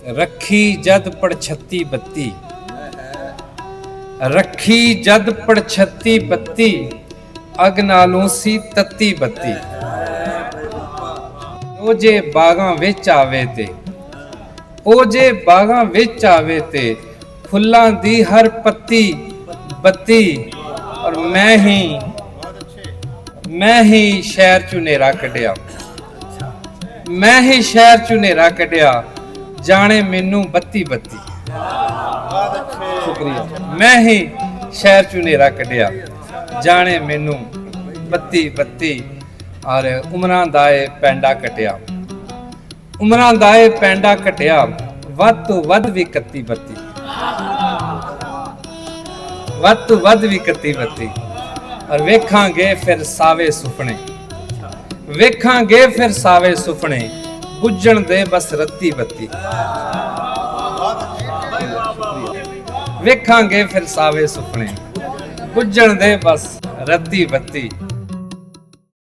रखी जद पड़छत्ती बत्ती, रखी जद पड़छत्ती बत्ती, अग नालों सी तत्ती बत्ती। ओ जे बागां विच आवे ते, ओ जे बागां विच आवे ते, फुल्लां दी हर पत्ती बत्ती। और मैं ही शहर चों नेरा कढिया, मैं ही शहर चों नेरा कढिया, जाने मैनू बत्ती बत्ती। शुक्रिया। मैं ही शहर चों नेरा कढिया, जाने मैनू बत्ती बत्ती। और उमरां दा ए पैंडा कटिया, उमरां दा ए पैंडा कटिया, वध तों वध भी कत्ती बत्ती, वध तों वध भी कत्ती बत्ती। और वेखांगे फिर सावे सुपने, वेखांगे फिर सावे सुपने, बुझण दे बस रत्ती बत्ती। वेखांगे फिर सावे सुपने, बुझण दे बस रत्ती बत्ती।